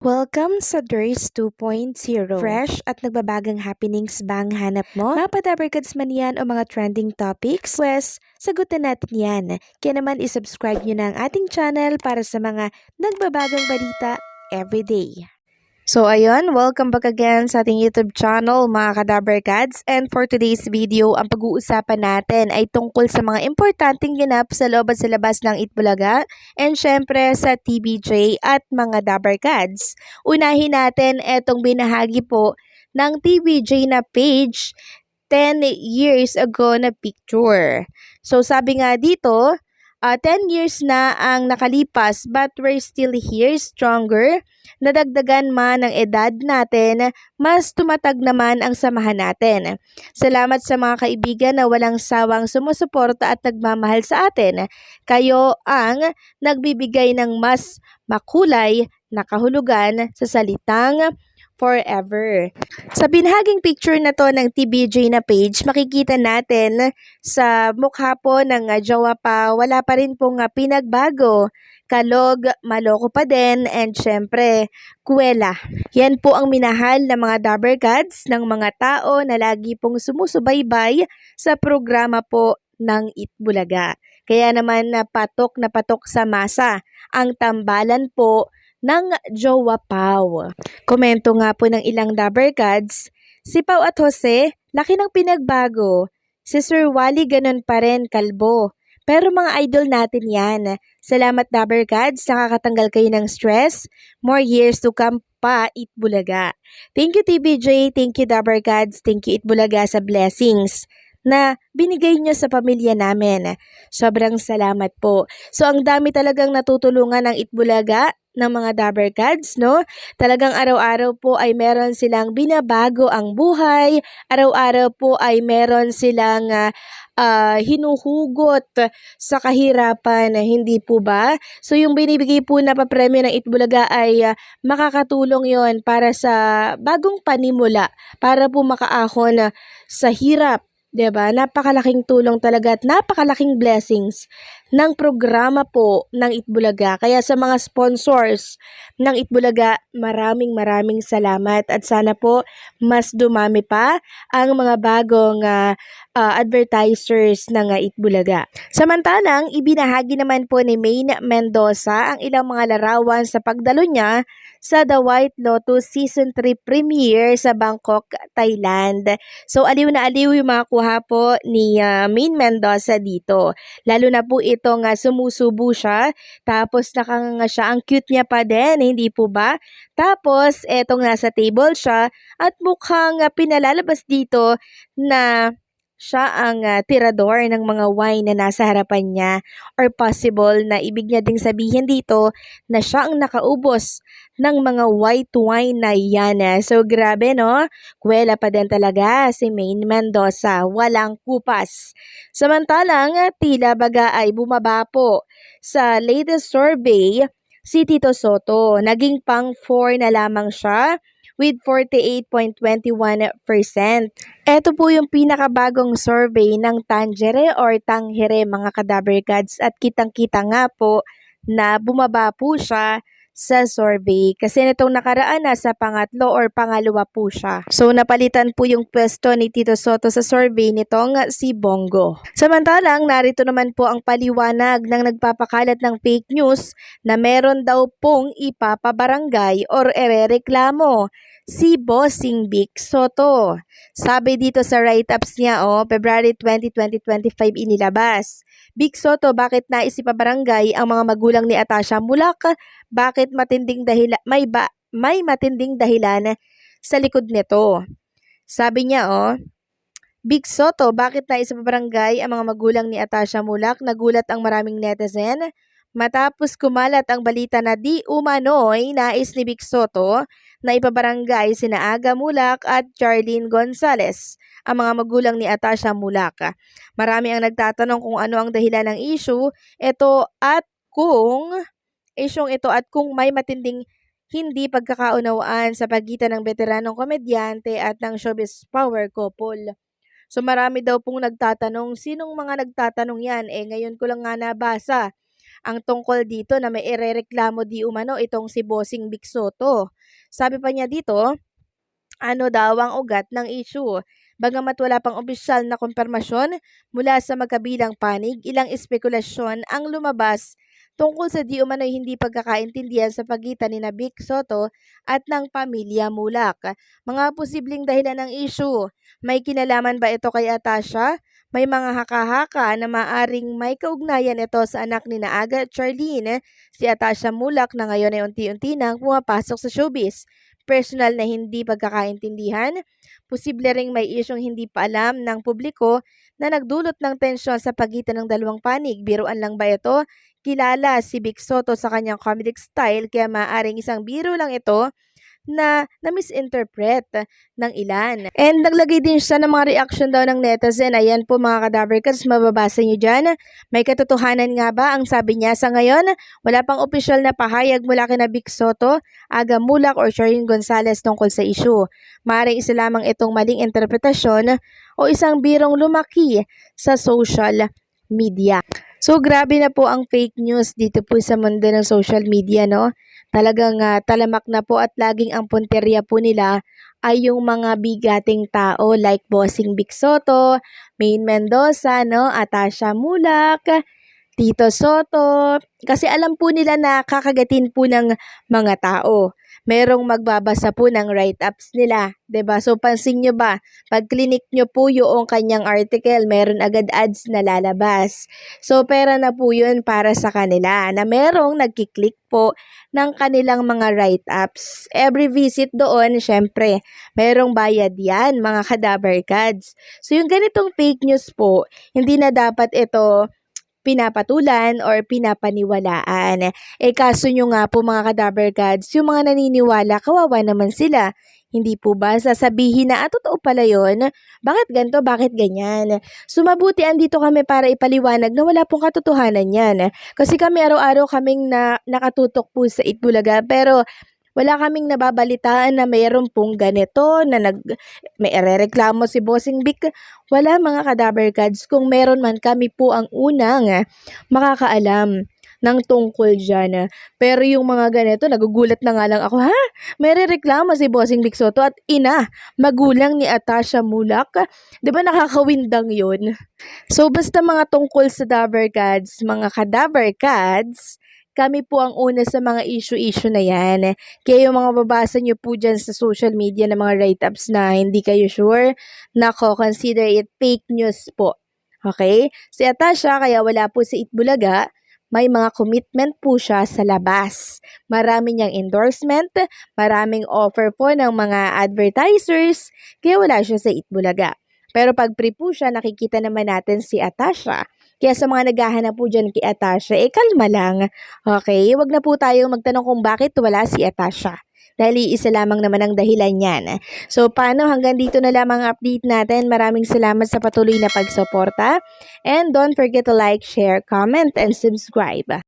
Welcome sa Durs 2.0. Fresh at nagbabagang happenings ba ang hanap mo? Mga padabarkads man yan o mga trending topics? Pwes, sagutin natin yan. Kaya naman isubscribe nyo na ang ating channel para sa mga nagbabagang balita everyday. So ayun, welcome back again sa ating YouTube channel mga Kadabarkads, and for today's video, ang pag-uusapan natin ay tungkol sa mga importanteng ganap sa loob at sa labas ng Itbulaga and syempre sa TBJ at mga Dabarkads. Unahin natin etong binahagi po ng TBJ na page 10 years ago na picture. So sabi nga dito, 10 years na ang nakalipas but we're still here, stronger. Nadagdagan man ang edad natin, mas tumatag naman ang samahan natin. Salamat sa mga kaibigan na walang sawang sumusuporta at nagmamahal sa atin. Kayo ang nagbibigay ng mas makulay na kahulugan sa salitang forever. Sa binahaging picture na to ng TBJ na page, makikita natin sa mukha po ng jowa pa, wala pa rin pong pinagbago. Kalog, maloko pa din, and syempre, kuwela. Yan po ang minahal ng mga Dabarkads ng mga tao na lagi pong sumusubaybay sa programa po ng Itbulaga. Kaya naman na patok sa masa ang tambalan po ng Jowa Pau. Komento nga po ng ilang Dabarkads, si Pau at Jose, laki ng pinagbago. Si Sir Wally ganun pa rin, kalbo. Pero mga idol natin yan. Salamat Dabarkads, nakakatanggal kayo ng stress. More years to come pa, Itbulaga. Thank you TBJ, thank you Dabarkads, thank you Itbulaga sa blessings na binigay nyo sa pamilya namin. Sobrang salamat po. So ang dami talagang natutulungan ng Itbulaga ng mga Dabarkads, no? Talagang araw-araw po ay meron silang binabago ang buhay, araw-araw po ay meron silang hinuhugot sa kahirapan, hindi po ba? So yung binibigay po na papremyo ng Itbulaga ay makakatulong yon para sa bagong panimula, para po makaahon sa hirap. 'Di ba? Napakalaking tulong talaga at napakalaking blessings ng programa po ng Itbulaga. Kaya sa mga sponsors ng Itbulaga, maraming salamat at sana po mas dumami pa ang mga bagong advertisers ng Itbulaga. Samantalang, ibinahagi naman po ni Maine Mendoza ang ilang mga larawan sa pagdalo niya sa The White Lotus Season 3 premiere sa Bangkok, Thailand. So, aliw na aliw yung mga kuha po ni Maine Mendoza dito. Lalo na po itong sumusubo siya, tapos nakanganga siya. Ang cute niya pa din, hindi po ba? Tapos, etong nasa table siya at mukhang pinalalabas dito na siya ang tirador ng mga wine na nasa harapan niya, or possible na ibig niya ding sabihin dito na siya ang nakaubos ng mga white wine na yan. So grabe no, kuwela pa din talaga si Maine Mendoza, walang kupas. Samantalang tila baga ay bumaba po sa latest survey si Tito Soto, naging pang 4 na lamang siya with 48.21%. Ito po yung pinakabagong survey ng Tangere or Tangere mga Kadabarkads, at kitang-kita nga po na bumaba po siya sa survey kasi nitong nakaraan sa pangatlo or pangalawa po siya. So napalitan po yung pwesto ni Tito Soto sa survey nitong si Bongo. Samantalang narito naman po ang paliwanag ng nagpapakalat ng fake news na meron daw pong ipapabarangay or erereklamo si Bossing Vic Soto. Sabi dito sa write-ups niya, February 20, 2025 inilabas. Vic Soto, bakit nais ipabarangay ang mga magulang ni Atasha Mulak? Bakit matinding may matinding dahilan sa likod nito? Sabi niya, Vic Soto, bakit nais ipabarangay ang mga magulang ni Atasha Mulak? Nagulat ang maraming netizen matapos kumalat ang balita na di umano'y nais ni Vic Soto na ipabarangay sina Aga Mulak at Charlene Gonzales, ang mga magulang ni Atasha Mulak. Marami ang nagtatanong kung ano ang dahilan ng issue ito at kung may matinding hindi pagkakaunawaan sa pagitan ng veteranong komedyante at ng showbiz power couple. So marami daw pong nagtatanong, sinong mga nagtatanong yan? Ngayon ko lang nga nabasa ang tungkol dito na may irereklamo di umano itong si Bossing Vic Soto. Sabi pa niya dito, ano daw ang ugat ng issue. Bagamat wala pang opisyal na kumpirmasyon mula sa magkabilang panig, ilang espekulasyon ang lumabas tungkol sa di umano'y hindi pagkakaintindihan sa pagitan ni Vic Soto at ng pamilya Mulak. Mga posibleng dahilan ng issue. May kinalaman ba ito kay Atasha? May mga haka-haka na maaring may kaugnayan ito sa anak ni Aga at Charlene, si Atasha Mulak na ngayon ay unti-unti nang pumapasok sa showbiz. Personal na hindi pagkakaintindihan, posible ring may isyong hindi pa alam ng publiko na nagdulot ng tensyon sa pagitan ng dalawang panig. Biruan lang ba ito? Kilala si Vic Soto sa kanyang comedic style kaya maaaring isang biro lang ito na misinterpret ng ilan. And naglagay din siya ng mga reaction daw ng netizen. Ayan po mga kadaverkers, mababasa nyo dyan. May katotohanan nga ba? Ang sabi niya sa ngayon, wala pang opisyal na pahayag mula kina Vic Soto, Aga Mulak or Charlene Gonzalez tungkol sa issue. Maaaring isa lamang itong maling interpretasyon o isang birong lumaki sa social media. So grabe na po ang fake news dito po sa mundo ng social media, no? Talagang talamak na po at laging ang punteriya po nila ay yung mga bigating tao like Bossing Vic Soto, Maine Mendoza, no? Atasha Mulak, Tito Soto. Kasi alam po nila na kakagatin po ng mga tao. Merong magbabasa po ng write-ups nila, 'di ba? So pansin nyo ba, pag clinic nyo po yung kanyang article, meron agad ads na lalabas. So pera na po 'yun para sa kanila na merong nagki-click po ng kanilang mga write-ups. Every visit doon, syempre, merong bayad 'yan, mga cadaver cards. So yung ganitong fake news po, hindi na dapat ito pinapatulan or pinapaniwalaan. Kaso nyo nga po mga cadaver gods, yung mga naniniwala, kawawa naman sila. Hindi po ba sasabihin na, totoo pala yun? Bakit ganito? Bakit ganyan? Sumabuti andito kami para ipaliwanag na wala pong katotohanan yan. Kasi kami araw-araw kaming nakatutok po sa Itbulaga, pero wala kaming nababalitaan na mayroon pong ganito na may erereklamo si Bossing Vic. Wala mga cadaver cards. Kung meron man, kami po ang unang makakaalam ng tungkol dyan. Pero yung mga ganito, nagugulat na nga lang ako, ha? May reklamo si Bossing Vic Soto at magulang ni Atasha Mulak. Di ba nakakawindang yun? So basta mga tungkol sa cadaver cards, mga cadaver cards, kami po ang una sa mga issue-issue na yan. Kaya yung mga babasa nyo po dyan sa social media na mga write-ups na hindi kayo sure, nako, consider it fake news po. Okay? Si Atasha, kaya wala po sa Itbulaga, may mga commitment po siya sa labas. Marami niyang endorsement, maraming offer po ng mga advertisers, kaya wala siya sa Itbulaga. Pero pag pre po siya, nakikita naman natin si Atasha. Kaya sa mga naghahanap po dyan kay Atasha, kalma lang. Okay? Huwag na po tayong magtanong kung bakit wala si Atasha. Dahil isa lamang naman ang dahilan yan. So, paano? Hanggang dito na lamang ang update natin. Maraming salamat sa patuloy na pagsuporta. And don't forget to like, share, comment, and subscribe.